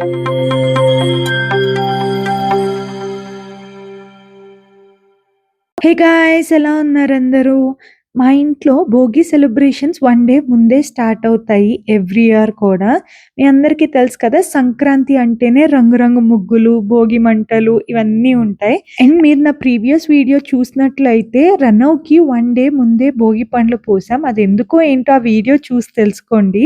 Hey guys, ఎలా ఉన్నారు అందరూ? మా ఇంట్లో భోగి సెలబ్రేషన్స్ 1 డే ముందే స్టార్ట్ అవుతాయి ఎవ్రీ ఇయర్ కూడా. మీ అందరికీ తెలుసు కదా, సంక్రాంతి అంటేనే రంగురంగు ముగ్గులు, భోగి మంటలు ఇవన్నీ ఉంటాయి. అండ్ మీరు నా ప్రీవియస్ వీడియో చూసినట్లయితే రనౌకి 1 డే ముందే భోగి పండ్లు పోసాం. అది ఎందుకో ఏంటో ఆ వీడియో చూసి తెలుసుకోండి.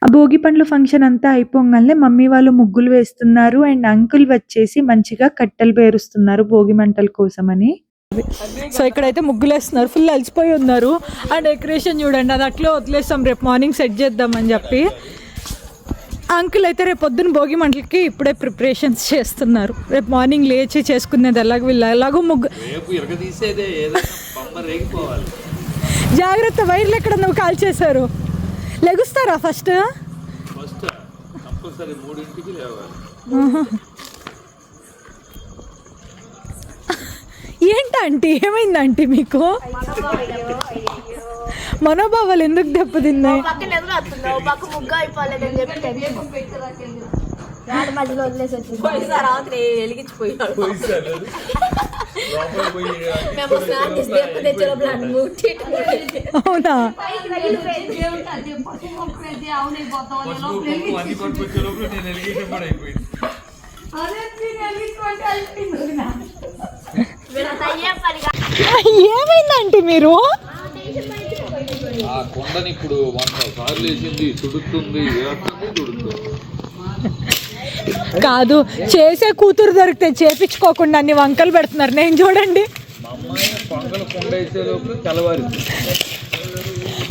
ఆ భోగి పండ్లు ఫంక్షన్ అంతా అయిపోగానే మమ్మీ వాళ్ళు ముగ్గులు వేస్తున్నారు అండ్ అంకుల్ వచ్చేసి మంచిగా కట్టెలు పేరుస్తున్నారు భోగి మంటల కోసమని. సో ఇక్కడైతే ముగ్గులు వేస్తున్నారు, ఫుల్ అలసిపోయి ఉన్నారు. ఆ డెకరేషన్ చూడండి, అది అట్లే వదిలేస్తాం, రేపు మార్నింగ్ సెట్ చేద్దామని చెప్పి. అంకుల్ అయితే రేపు పొద్దున్న భోగి మంటలకి ఇప్పుడే ప్రిపరేషన్స్ చేస్తున్నారు. రేపు మార్నింగ్ లేచి చేసుకునేది ఎలాగో వీళ్ళు ఎలాగో ముగ్గు. జాగ్రత్త, వైర్లు ఎక్కడ నువ్వు కాల్ చేశారు. లెగుస్తారా ఫస్ట్? ఏంటంటే ఏమైందంటే మీకు మనోభావాలు ఎందుకు దెబ్బతిన్నాయి? అవునా? ఏమైందంటే మీరు కాదు, చేసే కూతురు దొరికితే చేపించుకోకుండా అన్ని వంకలు పెడుతున్నారు. నేను చూడండి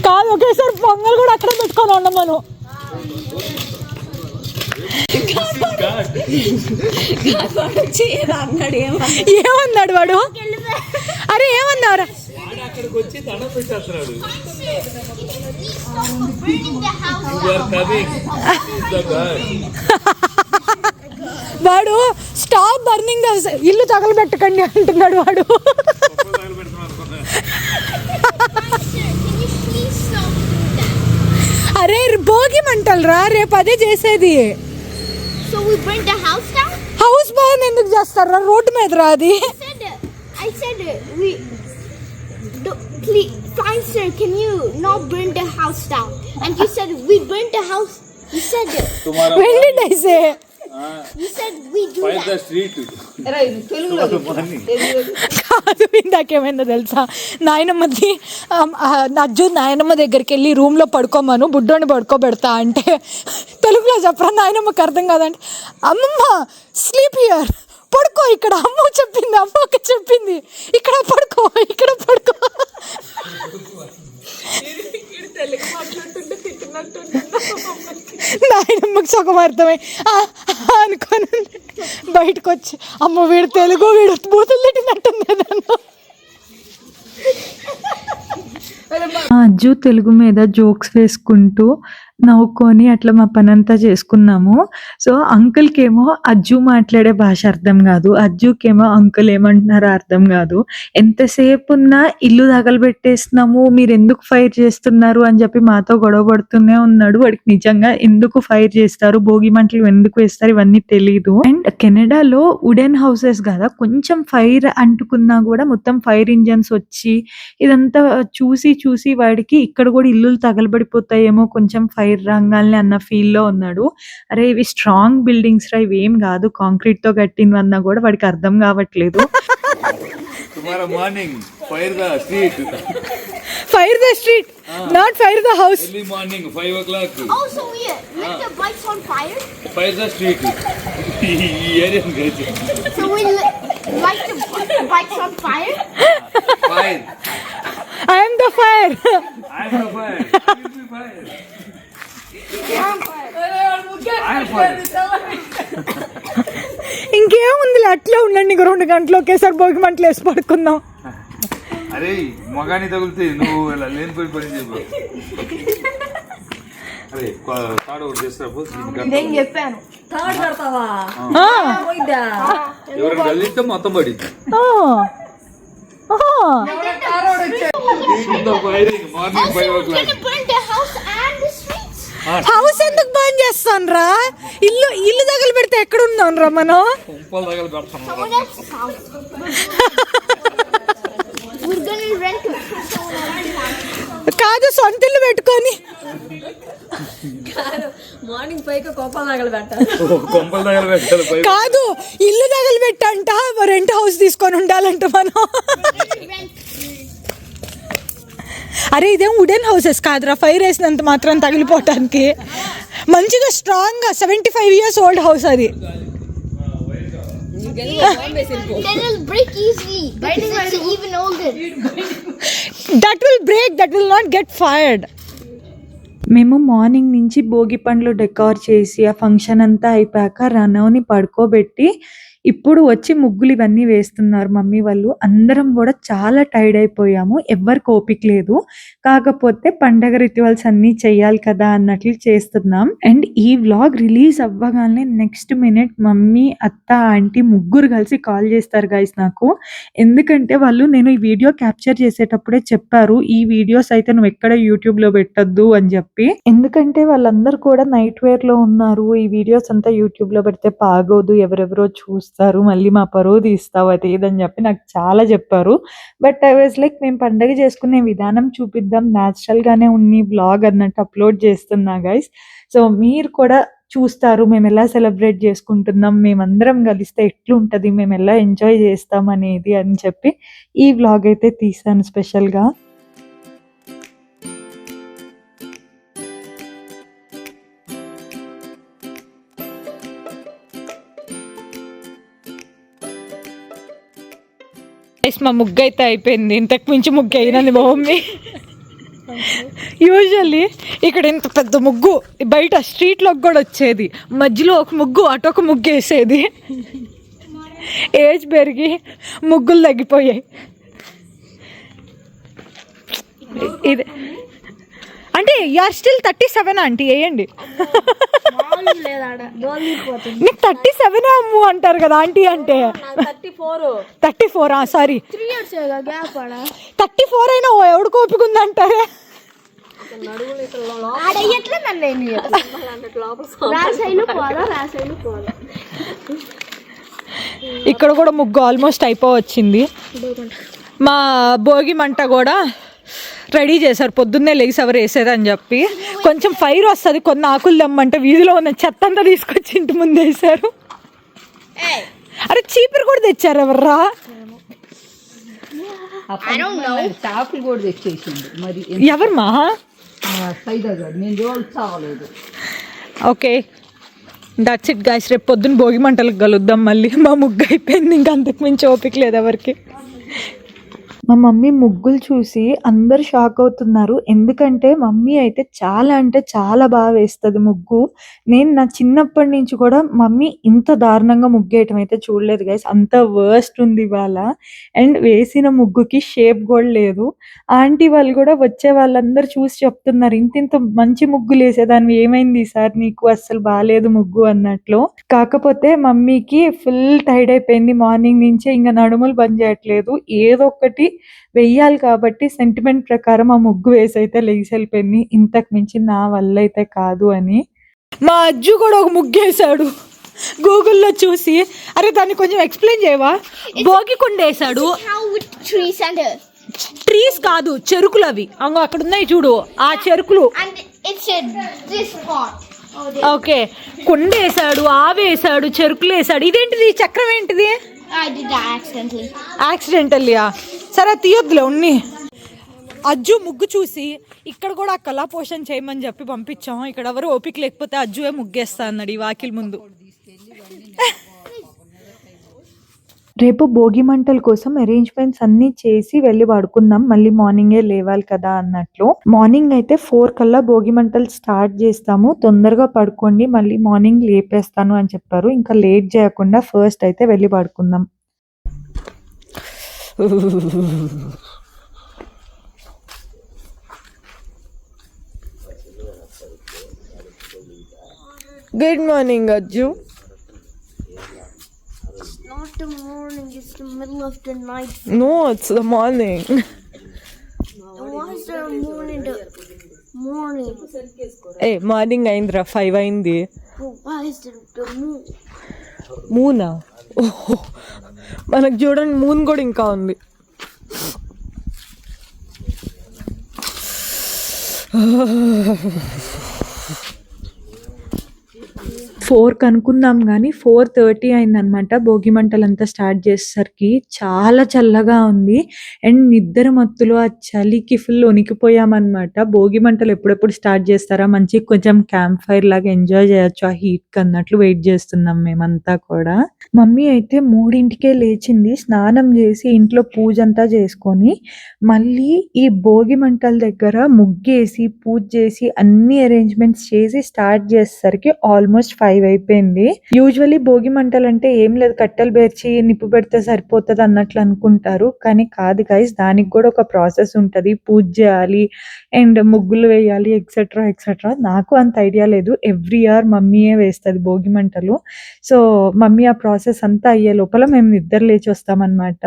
కాదు, ఒకేసారి పొంగల్ కూడా అక్కడ పెట్టుకొని ఉండమను. ఏమన్నాడు వాడు? అరే ఏమన్నారా? వాడు స్టాప్ బర్నింగ్, ఇల్లు తగలబెట్టకండి అంటున్నాడు వాడు. అరే భోగి మంటలు రా, రేపు అదే చేసేది. హౌస్ బాగా ఎందుకు చేస్తారా? రోడ్డు మీద రా. అది please, fine sir, can you not burn the house down? And you said we burnt the house. You said it. When did I say? You said we do Fire that. the street. కాదు, ఇందాకేమైందో తెలుసా? నాయనమ్మది నజ్జు నాయనమ్మ దగ్గరికి వెళ్ళి రూమ్లో పడుకోమను, బుడ్డోని పడుకోబెడతా అంటే తెలుగులో చెప్పరా? నాయనమ్మకి అర్థం కాదంటే అమ్మమ్మ స్లీప్ హియర్, పడుకో ఇక్కడ, అమ్మ చెప్పింది, అమ్మకి చెప్పింది, ఇక్కడ పడుకో, ఇక్కడ పడుకో. నాయనమ్మకి సుఖం అర్థమై అనుకోని బయటకు వచ్చి, అమ్మ వీడు తెలుగు, వీడు బూతులు తిట్టినట్టుంది నన్ను. అజ్జు తెలుగు మీద జోక్స్ వేసుకుంటూ నవ్వుకొని అట్లా మా పనంతా చేసుకున్నాము. సో అంకుల్కి ఏమో అజ్జు మాట్లాడే భాష అర్థం కాదు, అజ్జుకేమో అంకుల్ ఏమంటున్నారో అర్థం కాదు. ఎంతసేపు ఉన్నా ఇల్లు తగలబెట్టేస్తున్నాము, మీరు ఎందుకు ఫైర్ చేస్తున్నారు అని చెప్పి మాతో గొడవ పడుతూనే ఉన్నాడు. వాడికి నిజంగా ఎందుకు ఫైర్ చేస్తారు, భోగి మంటలు ఎందుకు వేస్తారు ఇవన్నీ తెలీదు. అండ్ కెనడాలో వుడెన్ హౌసెస్ కదా, కొంచెం ఫైర్ అంటుకున్నా కూడా మొత్తం ఫైర్ ఇంజన్స్ వచ్చి ఇదంతా చూసి వాడికి ఇక్కడ కూడా ఇల్లులు తగలబడిపోతాయేమో కొంచెం ఫైర్ రంగాల్ని అన్న ఫీల్ లో ఉన్నాడు. అరే ఇవి స్ట్రాంగ్ బిల్డింగ్స్ రా, ఇవేం కాదు కాంక్రీట్ తో కట్టినవన్నా కూడా వాడికి అర్థం కావట్లేదు. Tomorrow morning, fire the street. Fire the street, not fire the house. Early morning, 5 o'clock. Oh, so we lit the bikes on fire? Fire the street. Area guys. So we light the bikes on fire? Fire. I am the fire. I am the fire. You be fire. I am fire. ఇంకేముంది, అట్లా ఉండండి, 2 గంటలు ఒకేసారి భోగి మంటలు వేసి పడుకుందాం. అరే మగాని తగులుతే నువ్వు ఇలా లేనిపోయి పని చెప్పు. అరే తాడు ఒకటి చేస్తావు, నేను చెప్పాను తాడు కడతావా? ఎవరైనా తగిలిస్తే మొత్తం పడింది. Can it burn the house and the streets? House ఎందుకు బంద్ చేస్తాను రా? ఇల్లు తగలు పెడితే ఎక్కడ ఉన్నాం రా మనం? Someone else's house. We're gonna rent it from someone else's house. కాదు, సొంత ఇల్లు పెట్టుకొని మార్నింగ్ పైకి కోపాలు తగలు పెట్టాలి. కొంపలు తగలబెట్టాలి పై. కాదు, ఇల్లు తగలు పెట్టంట, రెంట్ హౌస్ తీసుకొని ఉండాలంట మనం. అరే ఇదేం వుడెన్ హౌసెస్ కాదురా, ఫైర్ వేసినంత మాత్రం తగిలిపోవటానికి. మంచిగా స్ట్రాంగ్ గా 75 years ఓల్డ్ హౌస్ అది. Then it'll break easily because it's even older. That will break, that will not get fired. మేము మార్నింగ్ నుంచి భోగి పండ్లు డెకార్ చేసి ఆ ఫంక్షన్ అంతా అయిపోయాక రనవ్ని పడుకోబెట్టి ఇప్పుడు వచ్చి ముగ్గులు ఇవన్నీ వేస్తున్నారు మమ్మీ వాళ్ళు. అందరం కూడా చాలా టైర్డ్ అయిపోయాము, ఎవ్వరికి ఓపిక లేదు. కాకపోతే పండగ రిచువల్స్ అన్నీ చెయ్యాలి కదా అన్నట్లు చేస్తున్నాం. అండ్ ఈ వ్లాగ్ రిలీజ్ అవ్వగానే నెక్స్ట్ మినిట్ మమ్మీ, అత్త, ఆంటీ ముగ్గురు కలిసి కాల్ చేస్తారు గైస్ నాకు. ఎందుకంటే వాళ్ళు నేను ఈ వీడియో క్యాప్చర్ చేసేటప్పుడే చెప్పారు, ఈ వీడియోస్ అయితే నువ్వు ఎక్కడ యూట్యూబ్ లో పెట్టద్దు అని చెప్పి. ఎందుకంటే వాళ్ళందరూ కూడా నైట్ వేర్ లో ఉన్నారు, ఈ వీడియోస్ అంతా యూట్యూబ్ లో పెడితే బాగోదు, ఎవరెవరో చూస్తారు, మళ్ళీ మా పరువు తీస్తావు అది ఇదని చెప్పి నాకు చాలా చెప్పారు. బట్ ఐ వాజ్ లైక్, మేము పండగ చేసుకునే విధానం చూపిద్దాం, న్యాచురల్ గానే ఉన్ని బ్లాగ్ అన్నట్టు అప్లోడ్ చేస్తున్నా గైస్. సో మీరు కూడా చూస్తారు మేము ఎలా సెలబ్రేట్ చేసుకుంటున్నాం, మేమందరం కలిస్తే ఎట్లుంటది, మేము ఎలా ఎంజాయ్ చేస్తాం అనేది అని చెప్పి ఈ వ్లాగ్ అయితే తీసాను స్పెషల్ గా. మా ముగ్గు అయితే అయిపోయింది, ఇంతకు మించి ముగ్గు అయినది మా మమ్మీ. యూజువల్లీ ఇక్కడ ఇంత పెద్ద ముగ్గు బయట స్ట్రీట్లోకి కూడా వచ్చేది, మధ్యలో ఒక ముగ్గు అటొక ముగ్గు వేసేది. ఏజ్ పెరిగి ముగ్గులు తగ్గిపోయాయి. ఇది అంటే యూఆర్ స్టిల్ 37 ఆంటీ, వేయండి. నీకు 37 అమ్ము అంటారు కదా ఆంటీ అంటే. 34 సారీ 3 years gap 34 అయినా ఎవడు కోపిక ఉందంటారే. ఆడయ్యట్లే నన్ను రాసైలు పోదా. ఇక్కడ కూడా ముగ్గు ఆల్మోస్ట్ అయిపోవచ్చింది. మా భోగి మంట కూడా రెడీ చేశారు, పొద్దున్నే లెగిసి ఎవరు వేసేదని చెప్పి. కొంచెం ఫైర్ వస్తుంది, కొన్ని ఆకులు దమ్మంటే వీధిలో ఉన్న చెత్త అంతా తీసుకొచ్చి ఇంటి ముందు వేసారు. అరే చీపురు కూడా తెచ్చారు ఎవర్రా? చేపలు కూడా తెచ్చేసింది మరి. ఎవరు మా ఓకే, దట్స్ ఇట్ గైస్. రేపు పొద్దున్న భోగి మంటలకు కలుద్దాం మళ్ళీ. మా ముగ్గు అయిపోయింది, ఇంకా అంతకు మించి ఓపిక లేదు ఎవరికి. మా మమ్మీ ముగ్గులు చూసి అందరు షాక్ అవుతున్నారు, ఎందుకంటే మమ్మీ అయితే చాలా అంటే చాలా బాగా వేస్తుంది ముగ్గు. నేను నా చిన్నప్పటి నుంచి కూడా మమ్మీ ఇంత దారుణంగా ముగ్గేయటం అయితే చూడలేదు గైస్, అంత వర్స్ట్ ఉంది ఇవాళ. అండ్ వేసిన ముగ్గుకి షేప్ కూడా లేదు. ఆంటీ వాళ్ళు కూడా వచ్చే వాళ్ళందరూ చూసి చెప్తున్నారు, ఇంత మంచి ముగ్గులు వేసేదాన్ని ఏమైంది ఈసారి నీకు, అస్సలు బాగాలేదు ముగ్గు అన్నట్లు. కాకపోతే మమ్మీకి ఫుల్ టైర్డ్ అయిపోయింది మార్నింగ్ నుంచే, ఇంకా నడుములు పని చేయట్లేదు, ఏదో ఒకటి వెయ్యాలి కాబట్టి సెంటిమెంట్ ప్రకారం ఆ ముగ్గు వేసి అయితే లేచి వెళ్ళిపోయింది. ఇంతకు మించి నా వల్ల అయితే కాదు అని. మా అజ్జు కూడా ఒక ముగ్గు వేసాడు గూగుల్లో చూసి. అరే దాన్ని కొంచెం ఎక్స్ప్లెయిన్ చేయవా? భోగి కుండ వేసాడు. ట్రీస్ కాదు, చెరుకులు అవి అంగో అక్కడ ఉన్నాయి చూడు, ఆ చెరుకులు. ఓకే, కుండ వేసాడు, ఆవు వేసాడు, చెరుకులు వేసాడు. ఇదేంటిది చక్రం ఏంటిది? యాక్సిడెంటల్లీయా? సరే తీయొద్దులే ఉన్ని. అజ్జు ముగ్గు చూసి ఇక్కడ కూడా ఆ కళా పోషణ చేయమని చెప్పి పంపించాం. ఇక్కడ ఎవరు ఓపిక లేకపోతే అజ్జువే ముగ్గేస్తా అన్నాడు ఈ వాకిలి ముందు. రేపు భోగి మంటల కోసం అరేంజ్మెంట్స్ అన్ని చేసి వెళ్ళి పడుకుందాం, మళ్ళీ మార్నింగే లేవాలి కదా అన్నట్లు. మార్నింగ్ అయితే 4 కల్లా భోగి మంటలు స్టార్ట్ చేస్తాము, తొందరగా పడుకోండి మళ్ళీ మార్నింగ్ లేపేస్తాను అని చెప్పారు. ఇంకా లేట్ చేయకుండా ఫస్ట్ అయితే వెళ్ళి పడుకుందాం. Good morning Ajju. Not the morning, it's the middle of the night. No, it's the morning. Why is there a morning? Morning. A morning అయిందిరా 5 అయింది. But why is the moon? మూనా? ఓహో మనకు చూడండి మూన్ కూడా ఇంకా ఉంది. ఫోర్కి అనుకుందాం కానీ 4:30 అయిందనమాట. భోగి మంటలంతా స్టార్ట్ చేసేసరికి చాలా చల్లగా ఉంది. అండ్ నిద్ర మత్తులో ఆ చలికి ఫుల్ వణికిపోయామన్నమాట. భోగి మంటలు ఎప్పుడెప్పుడు స్టార్ట్ చేస్తారా, మంచిగా కొంచెం క్యాంప్ ఫైర్ లాగా ఎంజాయ్ చేయొచ్చు ఆ హీట్కి అన్నట్లు వెయిట్ చేస్తున్నాం మేమంతా కూడా. మమ్మీ అయితే 3ంటికే లేచింది, స్నానం చేసి ఇంట్లో పూజ అంతా చేసుకొని మళ్ళీ ఈ భోగి మంటల దగ్గర ముగ్గేసి పూజ చేసి అన్ని అరేంజ్మెంట్స్ చేసి స్టార్ట్ చేసేసరికి ఆల్మోస్ట్ 5 అయిపోయింది. యూజువల్లీ భోగి మంటలు అంటే ఏం లేదు, కట్టెలు పేర్చి నిప్పు పెడితే సరిపోతుంది అన్నట్లు అనుకుంటారు. కానీ కాదు గైస్, దానికి కూడా ఒక ప్రాసెస్ ఉంటుంది. పూజ చేయాలి అండ్ ముగ్గులు వేయాలి ఎక్సెట్రా ఎక్సెట్రా. నాకు అంత ఐడియా లేదు. ఎవ్రీ ఇయర్ మమ్మీయే వేస్తుంది భోగి మంటలు. సో మమ్మీ ఆ ప్రాసెస్ అంతా అయ్యే లోపల మేము నిద్ర లేచి వస్తామన్నమాట.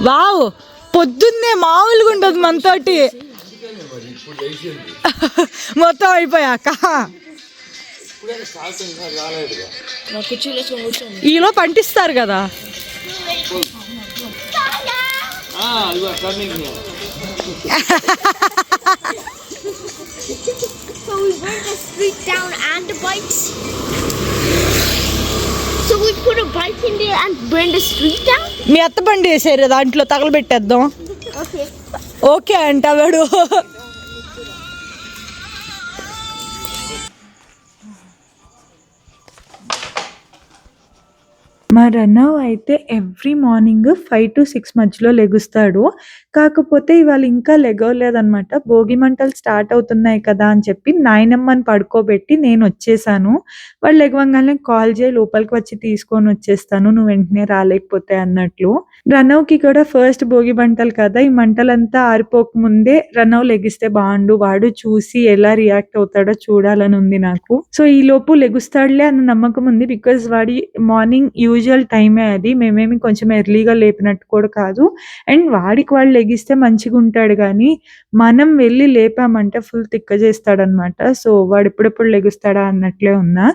వావ్, పొద్దున్నే మామూలుగా ఉండదు మనతోటి. మొత్తం అయిపోయాక ఈలో పంటిస్తారు కదా. So we burn the street down and the bikes. So we put a bike in there and burn the street down? మీ అత్త బండి వేసారు దాంట్లో తగలబెట్టేద్దాం. Okay. ఓకే అంటావాడు. మా రన్నవ్ అయితే ఎవ్రీ మార్నింగ్ 5 to 6 మధ్యలో లెగుస్తాడు. కాకపోతే ఇవాళ ఇంకా లెగవలేదనమాట. భోగి మంటలు స్టార్ట్ అవుతున్నాయి కదా అని చెప్పి నాయనమ్మని పడుకోబెట్టి నేను వచ్చేసాను. వాళ్ళు లెగవంగానే కాల్ చేయి, లోపలికి వచ్చి తీసుకొని వచ్చేస్తాను, నువ్వు వెంటనే రాలేకపోతే అన్నట్లు. రన్నవ్కి కూడా ఫస్ట్ భోగి మంటలు కదా, ఈ మంటలంతా ఆరిపోకముందే రన్నవ్ లెగిస్తే బాగుండు, వాడు చూసి ఎలా రియాక్ట్ అవుతాడో చూడాలని ఉంది నాకు. సో ఈ లోపు లెగుస్తాడులే అన్న నమ్మకం ఉంది. బికాజ్ వాడి మార్నింగ్ యూజువల్ టైమే అది, మేమేమి కొంచెం ఎర్లీగా లేపినట్టు కూడా కాదు. అండ్ వాడికి వాళ్ళు లెగిస్తే మంచిగా ఉంటాడు, కానీ మనం వెళ్ళి లేపామంటే ఫుల్ తిక్క చేస్తాడనమాట. సో వాడు ఎప్పుడెప్పుడు లెగుస్తాడా అన్నట్లే ఉన్నా.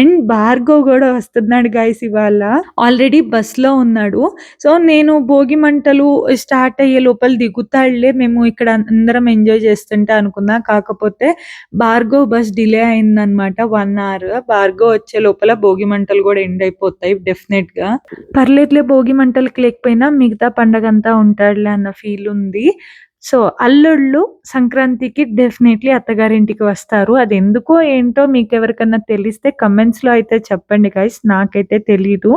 అండ్ భార్గవ్ కూడా వస్తున్నాడు గైస్ ఇవాళ. ఆల్రెడీ బస్లో ఉన్నాడు. సో నేను భోగి మంటలు స్టార్ట్ అయ్యే లోపల దిగుతాడులే, మేము ఇక్కడ అందరం ఎంజాయ్ చేస్తుంటే అనుకున్నా. కాకపోతే భార్గవ్ బస్ డిలే అయిందనమాట 1 hour. భార్గవ్ వచ్చే లోపల భోగి మంటలు కూడా ఎండ్ అయిపోతాయి డెఫినెట్ గా. పర్లేదులే, భోగి మంటలకి లేకపోయినా మిగతా పండగ అంతా ఉంటాడులే అన్న ఫీల్ ఉంది. సో అల్లుళ్ళు సంక్రాంతికి డెఫినెట్లీ అత్తగారింటికి వస్తారు. అది ఎందుకో ఏంటో మీకు ఎవరికన్నా తెలిస్తే కమెంట్స్ లో అయితే చెప్పండి గైస్, నాకైతే తెలీదు.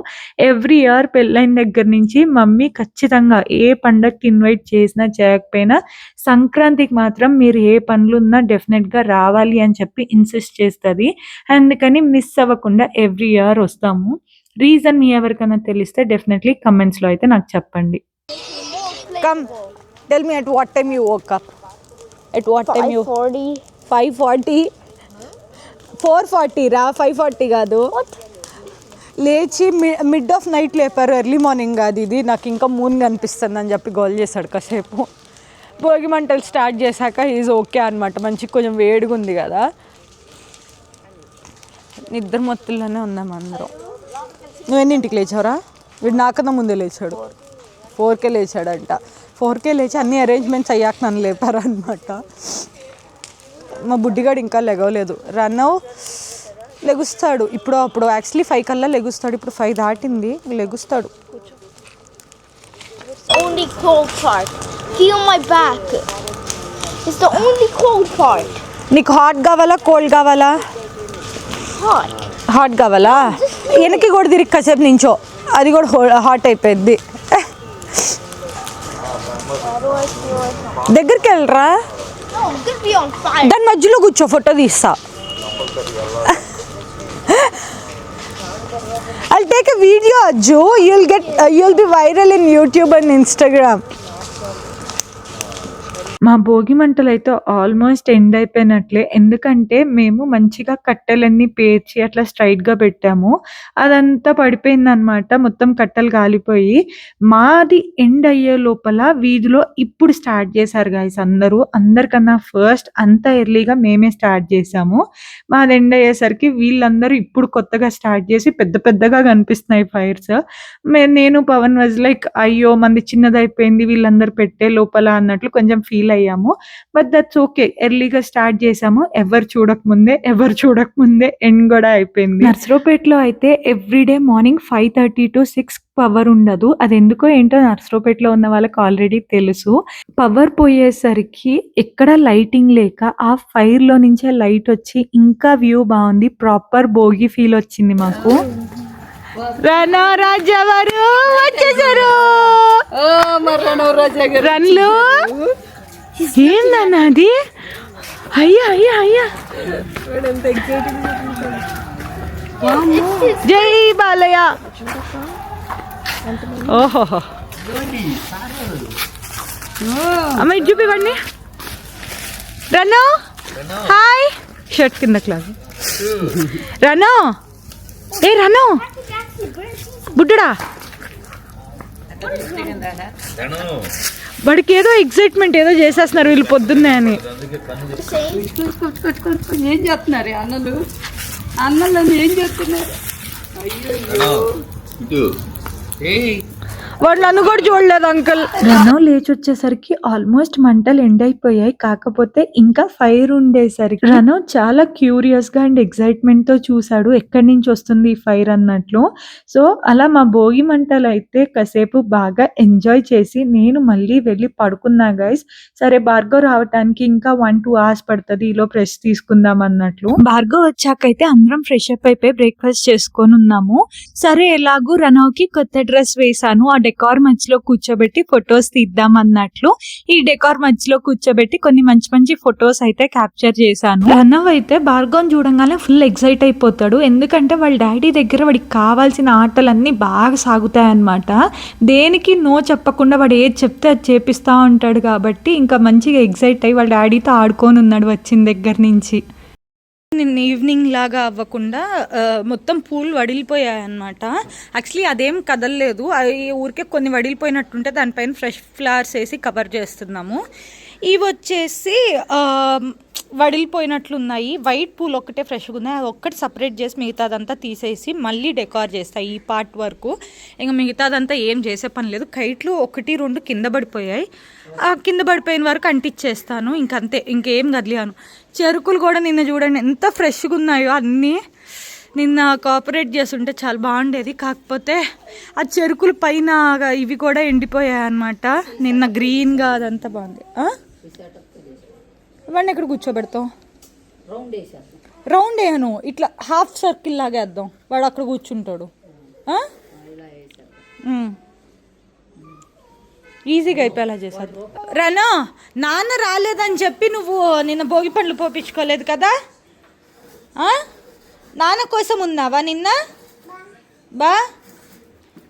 ఎవ్రీ ఇయర్ పెళ్ళైన దగ్గర నుంచి మమ్మీ ఖచ్చితంగా ఏ పండగకి ఇన్వైట్ చేసినా చేయకపోయినా సంక్రాంతికి మాత్రం మీరు ఏ పనులున్నా డెఫినెట్ గా రావాలి అని చెప్పి ఇన్సిస్ట్ చేస్తుంది. అందుకని మిస్ అవ్వకుండా ఎవ్రీ ఇయర్ వస్తాము. రీజన్ మీ ఎవరికైనా తెలిస్తే డెఫినెట్లీ కమెంట్స్ లో అయితే నాకు చెప్పండి. Come tell me at what time you woke up? At what time you? 5:40. 5:40? 4:40 రా, 5:40 కాదు. లేచి మిడ్ ఆఫ్ నైట్ లేపారు, ఎర్లీ మార్నింగ్ కాదు ఇది. నాకు ఇంకా మూన్ కనిపిస్తుంది అని చెప్పి గోల్ చేశాడు కాసేపు. భోగి మంటలు స్టార్ట్ చేశాక ఈజ్ ఓకే అనమాట. మంచి కొంచెం వేడిగా ఉంది కదా. నిద్ర మొత్తుల్లోనే ఉన్నాం అందరం. నువ్వు ఎన్నింటికి లేచావురా? వీడు నాకన్నా ముందే లేచాడు. 4కే లేచాడంట. 4కే లేచి అన్ని అరేంజ్మెంట్స్ అయ్యాక నన్ను లేపారు అనమాట. మా బుడ్డిగాడు ఇంకా లెగవలేదు. రన్నవ్ లెగుస్తాడు ఇప్పుడు అప్పుడు. యాక్చువల్లీ 5 కల్లా లెగుస్తాడు. ఇప్పుడు 5 దాటింది, లెగుస్తాడు. Only cold part. Feel my back. It's the only cold part. నీకు హాట్ కావాలా కోల్డ్ కావాలా? Hot. హాట్ కావాలా? వెనక్కి కూడా తిరిగి కాసేపు నించో, అది కూడా హాట్ అయిపోయింది. దగ్గరికి వెళ్ళరా, No, I'm gonna be on fire. దాని మధ్యలో కూర్చో, ఫోటో తీస్తా. I'll take a video, Ajju. You'll be viral in YouTube and Instagram. మా భోగి మంటలు అయితే ఆల్మోస్ట్ ఎండ్ అయిపోయినట్లే. ఎందుకంటే మేము మంచిగా కట్టెలన్నీ పేర్చి అట్లా స్ట్రైట్‌గా పెట్టాము. అదంతా పడిపోయిందనమాట. మొత్తం కట్టెలు కాలిపోయి. మాది ఎండ్ అయ్యే లోపల వీధిలో ఇప్పుడు స్టార్ట్ చేశారు గైస్ అందరూ. అందరికన్నా ఫస్ట్ అంత ఎర్లీగా మేమే స్టార్ట్ చేశాము. మాది ఎండ్ అయ్యేసరికి వీళ్ళందరూ ఇప్పుడు కొత్తగా స్టార్ట్ చేసి పెద్ద పెద్దగా కనిపిస్తున్నాయి ఫైర్స్. నేను పవన్ వాజ్ లైక్ అయ్యో! మంది చిన్నదయిపోయింది వీళ్ళందరూ పెట్టే లోపల అన్నట్లు కొంచెం ఫీల్ అయ్యాము. But that's okay. ఎర్లీగా స్టార్ట్ చేసాము. ఎవరు చూడకముందే ఎండ్ కూడా అయిపోయింది. నర్సరావుపేటలో అయితే ఎవ్రీడే మార్నింగ్ 5:30 to 6 పవర్ ఉండదు. అది ఎందుకో ఏంటో నర్సరావుపేటలో ఉన్న వాళ్ళకి ఆల్రెడీ తెలుసు. పవర్ పోయేసరికి ఎక్కడ లైటింగ్ లేక ఆ ఫైర్ లో నుంచే లైట్ వచ్చి ఇంకా వ్యూ బాగుంది. ప్రాపర్ భోగి ఫీల్ వచ్చింది మాకు. రనో రాజావారు వచ్చేసారు. రన్లు ఏందన్నా అది? అయ్యా అయ్యా అయ్యా, జై బాలయ్య. ఓహో అమ్మ ఇది చూపివ్వండి. రనో హాయ్, షర్ట్ కింద క్లాస్. రనో ఏ రనో బుడ్డడా, వాడికి ఏదో ఎక్సైట్మెంట్ ఏదో చేసేస్తున్నారు వీళ్ళు పొద్దున్నే అని. ఏం చేస్తున్నారు అన్నలు ఏం చేస్తున్నారు? వాడు నన్ను కూడా చూడలేదు అంకుల్. రనో లేచి వచ్చేసరికి ఆల్మోస్ట్ మంటలు ఎండ్ అయిపోయాయి. కాకపోతే ఇంకా ఫైర్ ఉండేసరికి రనో చాలా క్యూరియస్ గా అండ్ ఎక్సైట్మెంట్ తో చూసాడు ఎక్కడి నుంచి వస్తుంది ఈ ఫైర్ అన్నట్లు. సో అలా మా భోగి మంటలు అయితే కాసేపు బాగా ఎంజాయ్ చేసి నేను మళ్ళీ వెళ్ళి పడుకున్నా గైస్. సరే భార్గవ్ రావటానికి ఇంకా 1-2 hours పడుతుంది, ఈలో ఫ్రెష్ తీసుకుందాం అన్నట్లు. భార్గవ్ వచ్చాకైతే అందరం ఫ్రెష్ అప్ అయిపోయి బ్రేక్ఫాస్ట్ చేసుకొని ఉన్నాము. సరే ఎలాగూ రనోకి కొత్త డ్రెస్ వేసాను, ఆ డెకార్ మధ్యలో కూర్చోబెట్టి ఫొటోస్ తీద్దాం అన్నట్లు ఈ డెకార్ మధ్యలో కూర్చోబెట్టి కొన్ని మంచి మంచి ఫొటోస్ అయితే క్యాప్చర్ చేశాను. రనవ్ అయితే భార్గవ్ చూడంగానే ఫుల్ ఎక్సైట్ అయిపోతాడు. ఎందుకంటే వాళ్ళ డాడీ దగ్గర వాడికి కావాల్సిన ఆటలన్నీ బాగా సాగుతాయి అన్నమాట. దేనికి నో చెప్పకుండా వాడు ఏది చెప్తే అది చేపిస్తా ఉంటాడు కాబట్టి ఇంకా మంచిగా ఎక్సైట్ అయ్యి వాళ్ళ డాడీతో ఆడుకొని ఉన్నాడు వచ్చిన దగ్గర నుంచి. నిన్న ఈవినింగ్ లాగా అవ్వకుండా మొత్తం పూలు వడిలిపోయాయి అన్నమాట. యాక్చువల్లీ అదేం కదలలేదు, అవి ఊరికే కొన్ని వడిలిపోయినట్టుంటే దానిపైన ఫ్రెష్ ఫ్లవర్స్ వేసి కవర్ చేస్తున్నాము. ఇవి వచ్చేసి వడిలిపోయినట్లున్నాయి. వైట్ పూలు ఒక్కటే ఫ్రెష్గా ఉన్నాయి, అది ఒక్కటి సపరేట్ చేసి మిగతాదంతా తీసేసి మళ్ళీ డెకార్ చేస్తాయి ఈ పార్ట్ వరకు. ఇంకా మిగతాదంతా ఏం చేసే పని లేదు. కైట్లు 1-2 కింద పడిపోయాయి, కింద పడిపోయిన వరకు అంటించేస్తాను ఇంకంతే, ఇంకేం కదిలాను. చెరుకులు కూడా నిన్న చూడండి ఎంత ఫ్రెష్గా ఉన్నాయో అన్నీ. నిన్న కోఆపరేట్ చేస్తుంటే చాలా బాగుండేది, కాకపోతే ఆ చెరుకుల పైన ఇవి కూడా ఎండిపోయాయి అన్నమాట. నిన్న గ్రీన్గా అదంతా బాగుంది. ఇవన్నీ ఎక్కడ కూర్చోబెడతాం? రౌండ్ వేయను, ఇట్లా హాఫ్ సర్కిల్ లాగా వేద్దాం, వాడు అక్కడ కూర్చుంటాడు. ఈజీగా అయిపోయేలా చేసేది. రనా నాన్న రాలేదని చెప్పి నువ్వు నిన్న భోగి పండ్లు పోపించుకోలేదు కదా? నాన్న కోసం ఉన్నావా నిన్న? బా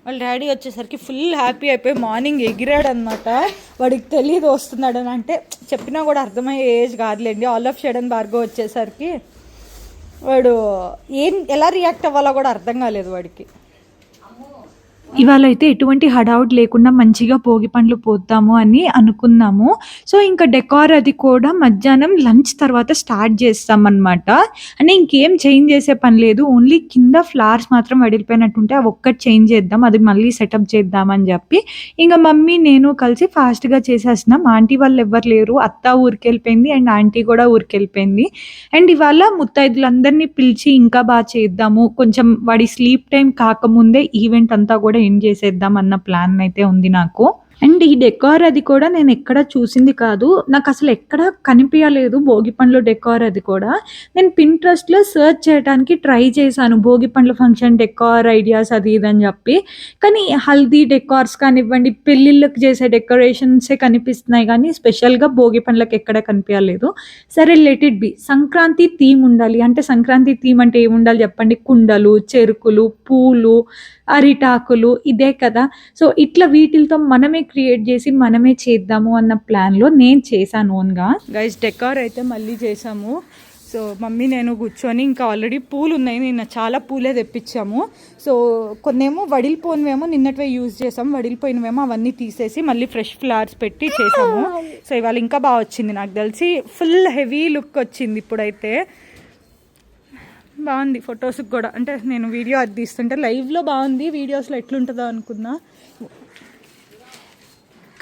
వాళ్ళ డాడీ వచ్చేసరికి ఫుల్ హ్యాపీ అయిపోయి మార్నింగ్ ఎగిరాడు అనమాట. వాడికి తెలియదు వస్తున్నాడని, అంటే చెప్పినా కూడా అర్థమయ్యే ఏజ్ కాదులేండి. ఆల్ ఆఫ్ షడన్ భార్గవ్ వచ్చేసరికి వాడు ఎలా రియాక్ట్ అవ్వాలో కూడా అర్థం కాలేదు వాడికి. ఇవాళ అయితే ఎటువంటి హడావుడ్ లేకుండా మంచిగా భోగి పండ్లు పోద్దాము అని అనుకున్నాము. సో ఇంకా డెకార్ అది కూడా మధ్యాహ్నం లంచ్ తర్వాత స్టార్ట్ చేస్తామన్నమాట. అంటే ఇంకేం చేంజ్ చేసే పని లేదు, ఓన్లీ కింద ఫ్లవర్స్ మాత్రం వడిలిపోయినట్టుంటే అవి ఒక్కటి చేంజ్ చేద్దాం, అది మళ్ళీ సెటప్ చేద్దామని చెప్పి ఇంకా మమ్మీ నేను కలిసి ఫాస్ట్గా చేసేస్తున్నాం. ఆంటీ వాళ్ళు ఎవ్వరు లేరు, అత్త ఊరికి వెళ్ళిపోయింది అండ్ ఆంటీ కూడా ఊరికి వెళ్ళిపోయింది. అండ్ ఇవాళ ముత్తైదులందరినీ పిలిచి ఇంకా బాగా చేద్దాము, కొంచెం వాడి స్లీప్ టైం కాకముందే ఈవెంట్ అంతా కూడా ఎండ్ చేసేద్దాం అన్న ప్లాన్ అయితే ఉంది నాకు. అండ్ ఈ డెకార్ అది కూడా నేను ఎక్కడ చూసింది కాదు, నాకు అసలు ఎక్కడ కనిపించలేదు భోగి పండ్ల డెకార్ అది కూడా. నేను పింట్రెస్ట్లో సెర్చ్ చేయడానికి ట్రై చేశాను భోగి పండ్ల ఫంక్షన్ డెకార్ ఐడియాస్ అది ఇది అని చెప్పి, కానీ హల్దీ డెకార్స్ కానివ్వండి, పెళ్ళిళ్ళకి చేసే డెకరేషన్సే కనిపిస్తున్నాయి కానీ స్పెషల్గా భోగి పండ్లకి ఎక్కడ కనిపించలేదు. సరే let it be. Sankranti theme ఉండాలి అంటే సంక్రాంతి థీమ్ అంటే ఏముండాలి చెప్పండి? కుండలు, చెరుకులు, పూలు, అరిటాకులు, ఇదే కదా. సో ఇట్లా వీటితో మనమే క్రియేట్ చేసి మనమే చేద్దాము అన్న ప్లాన్లో నేను చేశాను ఓన్గా. గైస్ డెకార్ అయితే మళ్ళీ చేసాము. సో మమ్మీ నేను కూర్చొని ఇంకా ఆల్రెడీ పూలు ఉన్నాయి, నిన్న చాలా పూలే తెప్పించాము. సో కొన్నేమో వడిలిపోయినవేమో నిన్నటివే యూజ్ చేసాము, వడిలిపోయినవేమో అవన్నీ తీసేసి మళ్ళీ ఫ్రెష్ ఫ్లవర్స్ పెట్టి చేసాము. సో ఇవాళ ఇంకా బాగా వచ్చింది, నాకు తెలిసి ఫుల్ హెవీ లుక్ వచ్చింది. ఇప్పుడైతే బాగుంది ఫొటోస్కి కూడా, అంటే నేను వీడియో అది తీస్తుంటే లైవ్లో బాగుంది, వీడియోస్లో ఎట్లుంటుందో అనుకున్నా.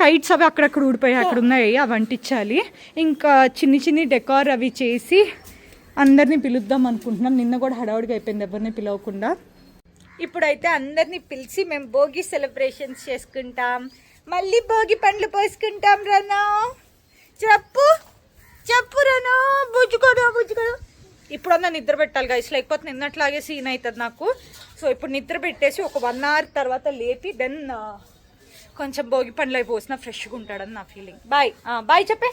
కైట్స్ అవి అక్కడక్కడ ఊడిపోయాయి, అక్కడ ఉన్నాయి అవి అంటించాలి. ఇంకా చిన్ని డెకార్ అవి చేసి అందరినీ పిలుద్దాం అనుకుంటున్నాం. నిన్న కూడా హడావుడిగా అయిపోయింది ఎవరిని పిలవకుండా. ఇప్పుడైతే అందరినీ పిలిచి మేము భోగి సెలబ్రేషన్స్ చేసుకుంటాం, మళ్ళీ భోగి పండ్లు పోసుకుంటాం. రనా చెప్పు రనా, బుజ్జుకోదా. ఇప్పుడన్నా నిద్ర పెట్టాలి గైస్, లేకపోతే నిన్నట్లాగే సీన్ అవుతుంది నాకు. సో ఇప్పుడు నిద్ర పెట్టేసి ఒక 1 hour తర్వాత లేపి దెన్ కొంచెం భోగి పండ్లు అయి పోసిన ఫ్రెష్గా ఉంటాడని నా ఫీలింగ్. బాయ్ చెప్పే,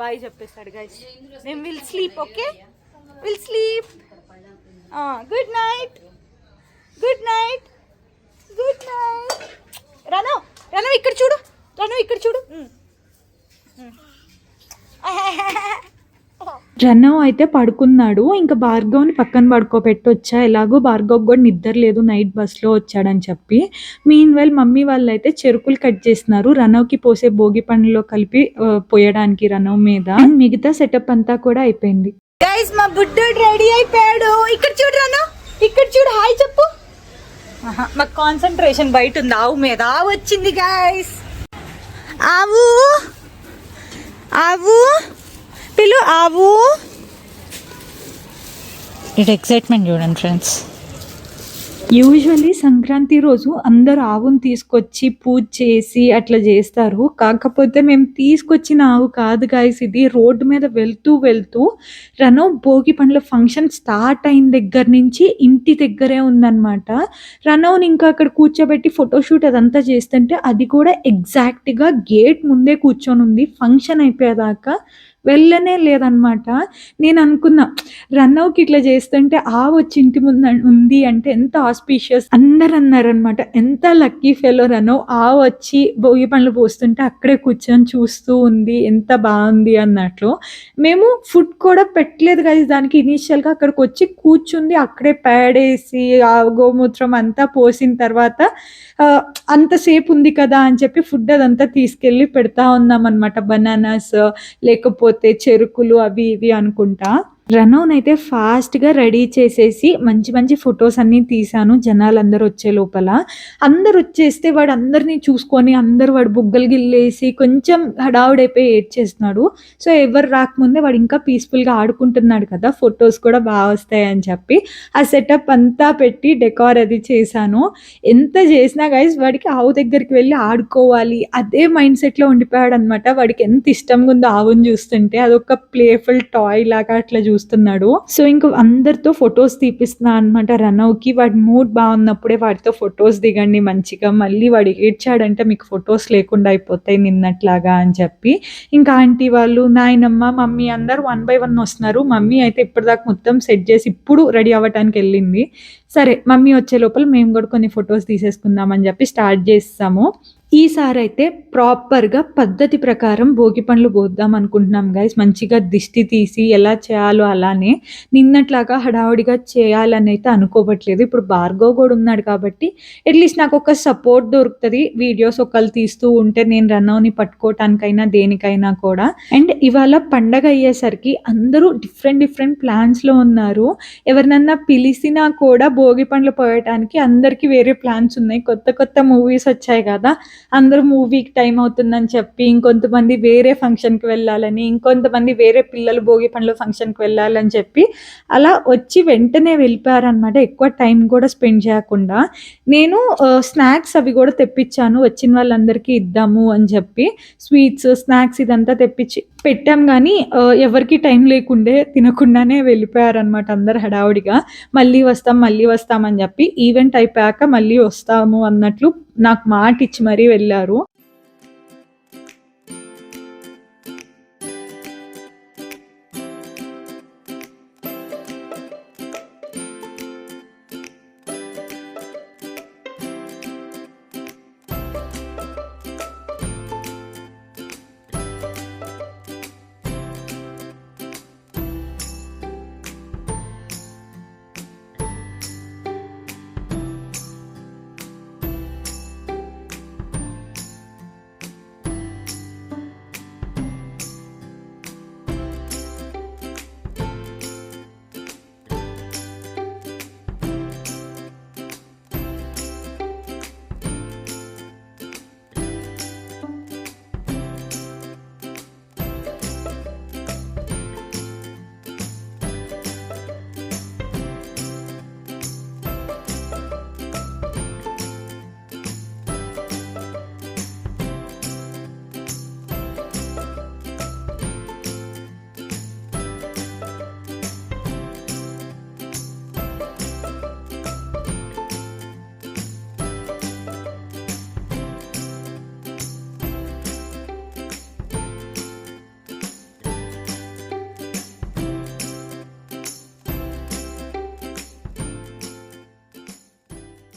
బాయ్ చెప్పేస్తాడు గైస్. నేను will sleep, okay will sleep. Good night. రను ఇక్కడ చూడు. రన్నవ్ అయితే పడుకున్నాడు, ఇంకా భార్గవ్ని పక్కన పడుకోబెట్టొచ్చా, ఎలాగో భార్గవ్ కూడా నిద్ర లేదు నైట్ బస్లో వచ్చాడని చెప్పి. మీన్ వైల్ మమ్మీ వాళ్ళు అయితే చెరుకులు కట్ చేస్తున్నారు రన్నవ్కి పోసే భోగి పండ్లలో కలిపి పోయడానికి రన్నవ్ మీద. మిగతా సెటప్ అంతా కూడా అయిపోయింది. గైస్ మా బుడ్డోడు రెడీ అయిపోయాడు. ఇక్కడ చూడు రన్నవ్, ఇక్కడ చూడు, హాయ్ చెప్పు. మాకు కాన్సన్ట్రేషన్ బయట ఉంది, ఆవు మీద. ఆవు వచ్చింది గైస్, ఆవు పిలు, ఆవు. ఇట్ ఎక్సైట్మెంట్ చూడండి ఫ్రెండ్స్. యూజువల్లీ సంక్రాంతి రోజు అందరు ఆవును తీసుకొచ్చి పూజ చేసి అట్లా చేస్తారు, కాకపోతే మేము తీసుకొచ్చిన ఆవు కాదు గాయస్ ఇది. రోడ్డు మీద వెళ్తూ రన్నవ్ భోగి పండ్ల ఫంక్షన్ స్టార్ట్ అయిన దగ్గర నుంచి ఇంటి దగ్గరే ఉందన్నమాట. రన్నవ్ని ఇంకా అక్కడ కూర్చోబెట్టి ఫోటోషూట్ అదంతా చేస్తుంటే అది కూడా ఎగ్జాక్ట్గా గేట్ ముందే కూర్చొని ఉంది. ఫంక్షన్ అయిపోయేదాకా వెళ్ళనే లేదనమాట. నేను అనుకున్నా రన్నవ్కి ఇట్లా చేస్తుంటే ఆవు వచ్చి ఇంటి ముందు ఉంది అంటే ఎంత ఆస్పీషియస్. అందరు అన్నారనమాట, ఎంత లక్కీ ఫెలో రన్నవ్, ఆవు వచ్చి భోగి పండ్లు పోస్తుంటే అక్కడే కూర్చొని చూస్తూ ఉంది, ఎంత బాగుంది అన్నట్లు. మేము ఫుడ్ కూడా పెట్టలేదు కదా దానికి, ఇనీషియల్గా అక్కడికి వచ్చి కూర్చుంది, అక్కడే పేడేసి ఆ గోమూత్రం అంతా పోసిన తర్వాత అంతసేపు ఉంది కదా అని చెప్పి ఫుడ్ అదంతా తీసుకెళ్ళి పెడతా ఉన్నాం అనమాట. బనానాస్ లేకపోతే చెరుకులు అవి ఇవి అనుకుంటా. రన్నవ్ని అయితే ఫాస్ట్గా రెడీ చేసేసి మంచి ఫొటోస్ అన్నీ తీసాను. జనాలందరూ వచ్చే లోపల అందరు వచ్చేస్తే వాడు అందరినీ చూసుకొని వాడు బుగ్గలు గిల్లేసి కొంచెం హడావుడైపోయి ఏడ్చేస్తున్నాడు. సో ఎవరు రాకముందే వాడు ఇంకా పీస్ఫుల్గా ఆడుకుంటున్నాడు కదా, ఫొటోస్ కూడా బాగా వస్తాయి అని చెప్పి ఆ సెటప్ అంతా పెట్టి డెకార్ అది చేశాను. ఎంత చేసినా గైస్ వాడికి ఆవు దగ్గరికి వెళ్ళి ఆడుకోవాలి అదే మైండ్ సెట్లో ఉండిపోయాడు అనమాట. వాడికి ఎంత ఇష్టంగా ఉందో ఆవుని చూస్తుంటే, అదొక ప్లేఫుల్ టాయ్ లాగా అట్లా చూస్తున్నాడు. సో ఇంకా అందరితో ఫొటోస్ తీపిస్తున్నా అనమాట రన్నవ్కి. వాడి మూడ్ బాగున్నప్పుడే వాడితో ఫొటోస్ దిగండి మంచిగా, మళ్ళీ వాడు ఏడ్చాడంటే మీకు ఫొటోస్ లేకుండా అయిపోతాయి నిన్నట్లాగా అని చెప్పి. ఇంకా ఆంటీ వాళ్ళు, నాయనమ్మ, మమ్మీ అందరూ 1 by 1 వస్తున్నారు. మమ్మీ అయితే ఇప్పటిదాకా మొత్తం సెట్ చేసి ఇప్పుడు రెడీ అవ్వటానికి వెళ్ళింది. సరే మమ్మీ వచ్చే లోపల మేము కూడా కొన్ని ఫొటోస్ తీసేసుకుందామని చెప్పి స్టార్ట్ చేస్తాము. ఈసారి అయితే ప్రాపర్గా పద్ధతి ప్రకారం భోగి పండ్లు పోద్దాం అనుకుంటున్నాం గైస్. మంచిగా దిష్టి తీసి ఎలా చేయాలో అలానే, నిన్నట్లాగా హడావుడిగా చేయాలని అయితే అనుకోవట్లేదు. ఇప్పుడు భార్గవ్ కూడా ఉన్నాడు కాబట్టి అట్లీస్ట్ నాకు ఒక సపోర్ట్ దొరుకుతుంది. వీడియోస్ ఒకళ్ళు తీస్తూ ఉంటే నేను రన్నవ్ని పట్టుకోవటానికైనా దేనికైనా కూడా. అండ్ ఇవాళ పండగ అయ్యేసరికి అందరూ డిఫరెంట్ ప్లాన్స్లో ఉన్నారు. ఎవరినన్నా పిలిచినా కూడా భోగి పండ్లు పోయటానికి అందరికీ వేరే ప్లాన్స్ ఉన్నాయి. కొత్త మూవీస్ వచ్చాయి కదా, అందరూ మూవీకి టైం అవుతుందని చెప్పి, ఇంకొంతమంది వేరే ఫంక్షన్కి వెళ్ళాలని, ఇంకొంతమంది వేరే పిల్లలు భోగి పండ్ల ఫంక్షన్కి వెళ్ళాలని చెప్పి అలా వచ్చి వెంటనే వెళ్ళిపోయారనమాట. ఎక్కువ టైం కూడా స్పెండ్ చేయకుండా. నేను స్నాక్స్ అవి కూడా తెప్పించాను, వచ్చిన వాళ్ళందరికీ ఇద్దాము అని చెప్పి. స్వీట్స్, స్నాక్స్ ఇదంతా తెప్పించి పెట్టాం. కానీ ఎవరికి టైం లేకుండే తినకుండానే వెళ్ళిపోయారనమాట అందరు హడావుడిగా. మళ్ళీ వస్తాం అని చెప్పి ఈవెంట్ అయిపోయాక మళ్ళీ వస్తాము అన్నట్లు నాకు మాట ఇచ్చి మరీ వెళ్ళారు.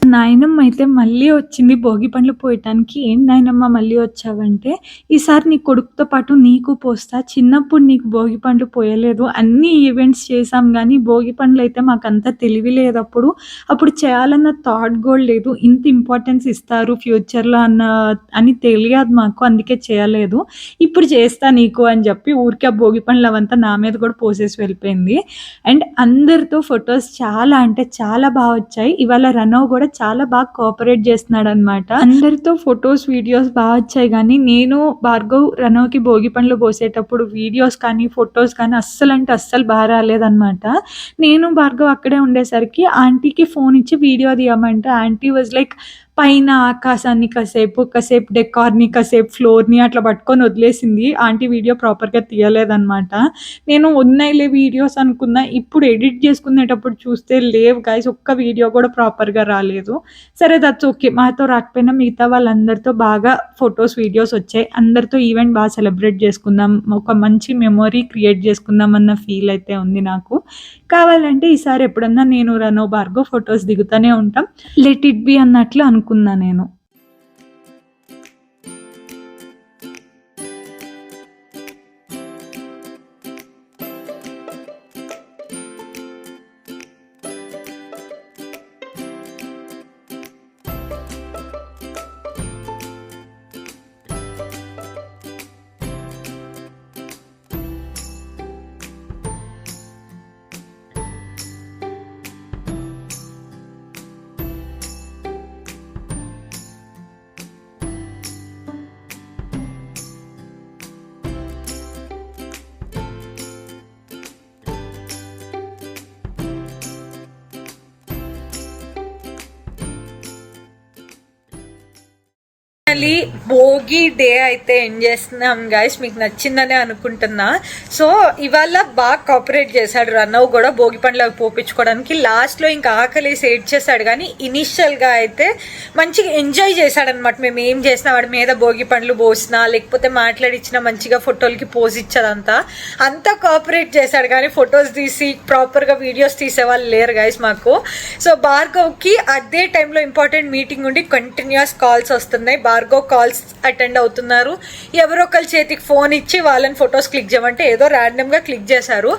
నాయనమ్మ అయితే మళ్ళీ వచ్చింది భోగి పండ్లు పోయటానికి. "ఏం నాయనమ్మ మళ్ళీ వచ్చావంటే, ఈసారి నీ కొడుకుతో పాటు నీకు పోస్తా, చిన్నప్పుడు నీకు భోగి పండ్లు పోయలేదు, అన్ని ఈవెంట్స్ చేసాం కానీ భోగి పండ్లు అయితే మాకంత తెలివి లేదు, అప్పుడు చేయాలన్న థాట్ కూడా లేదు, ఇంత ఇంపార్టెన్స్ ఇస్తారు ఫ్యూచర్లో అని తెలియదు మాకు, అందుకే చేయలేదు, ఇప్పుడు చేస్తా నీకు" అని చెప్పి ఊరికే ఆ భోగి పండ్లు అవంతా నా మీద కూడా పోసేసి వెళ్ళిపోయింది. అండ్ అందరితో ఫొటోస్ చాలా అంటే చాలా బాగా వచ్చాయి. ఇవాళ రనవ్ కూడా చాలా బాగా కోఆపరేట్ చేస్తున్నాడు అనమాట. అందరితో ఫొటోస్, వీడియోస్ బాగా వచ్చాయి. కానీ నేను భార్గవ్ రనవ్కి భోగి పండ్లు పోసేటప్పుడు వీడియోస్ కానీ ఫొటోస్ కానీ అస్సలు బాగా రాలేదన్నమాట. నేను భార్గవ్ అక్కడే ఉండేసరికి ఆంటీకి ఫోన్ ఇచ్చి వీడియో తీయమంటే ఆంటీ వాజ్ లైక్ పైన ఆకాశాన్ని కాసేపు డెకార్ని కాసేపు ఫ్లోర్ని అట్లా పట్టుకొని వదిలేసింది. ఆంటీ వీడియో ప్రాపర్గా తీయలేదన్నమాట. నేను ఉన్నాయిలే వీడియోస్ అనుకున్నా, ఇప్పుడు ఎడిట్ చేసుకునేటప్పుడు చూస్తే లేవు గైస్, ఒక్క వీడియో కూడా ప్రాపర్గా రాలేదు. సరే దట్స్ ఓకే, మాతో రాకపోయినా మిగతా వాళ్ళందరితో బాగా ఫొటోస్, వీడియోస్ వచ్చాయి. అందరితో ఈవెంట్ బాగా సెలబ్రేట్ చేసుకుందాం, ఒక మంచి మెమొరీ క్రియేట్ చేసుకుందాం అన్న ఫీల్ అయితే ఉంది నాకు. కావాలంటే ఈసారి ఎప్పుడన్నా నేను రనవ్, భార్గవ్ ఫొటోస్ దిగుతూనే ఉంటాం, లెట్ ఇట్ బి అన్నట్లు అనుకున్నా నేను. భోగి డే అయితే ఎండ్ చేస్తున్నాం గైస్, మీకు నచ్చిందనే అనుకుంటున్నా. సో ఇవాళ బాగా కోఆపరేట్ చేశాడు రనవ్ కూడా భోగి పండ్లు అవి పోపించుకోవడానికి. లాస్ట్లో ఇంకా ఆకలి ఏడ్ చేశాడు, కానీ ఇనిషియల్గా అయితే మంచిగా ఎంజాయ్ చేశాడనమాట. మేము ఏం చేసినా వాడి మీద భోగి పండ్లు పోసినా లేకపోతే మాట్లాడిచ్చినా మంచిగా ఫోటోలకి పోజ్ ఇచ్చాడంతా అంతా కోఆపరేట్ చేశాడు. కానీ ఫొటోస్ తీసి ప్రాపర్గా వీడియోస్ తీసేవాళ్ళు లేరు గైస్ మాకు. సో భార్గవ్కి అదే టైంలో ఇంపార్టెంట్ మీటింగ్ ఉండి కంటిన్యూస్ కాల్స్ వస్తున్నాయి. భార్గవ్ కాల్స్ అటెండ్ అవుతున్నారు. ఎవరో ఒకరి చేతికి ఫోన్ ఇచ్చి వాళ్ళని ఫొటోస్ క్లిక్ చేయమంటే ఏదో ర్యాండమ్గా క్లిక్ చేశారు.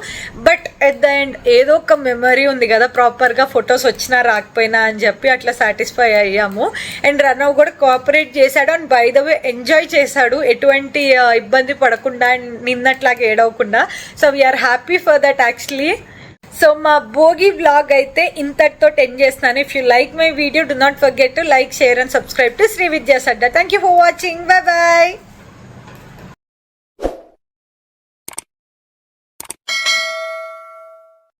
బట్ ఎట్ ద ఎండ్ ఏదో ఒక మెమరీ ఉంది కదా, ప్రాపర్గా ఫొటోస్ వచ్చినా రాకపోయినా అని చెప్పి అట్లా సాటిస్ఫై అయ్యాము. అండ్ రనవ్ కూడా కోఆపరేట్ చేశాడు and by the way enjoy చేశాడు, ఎటువంటి ఇబ్బంది పడకుండా అండ్ నిన్నట్లాగా ఏడవకుండా. So we are happy for that actually. So మా భోగి వ్లాగ్ అయితే ఇంతటితో ఎండ్ చేస్తున్నాను. If you like my video, do not forget to like, share and subscribe to Sri Vidya's Adda. Thank you for watching. Bye bye.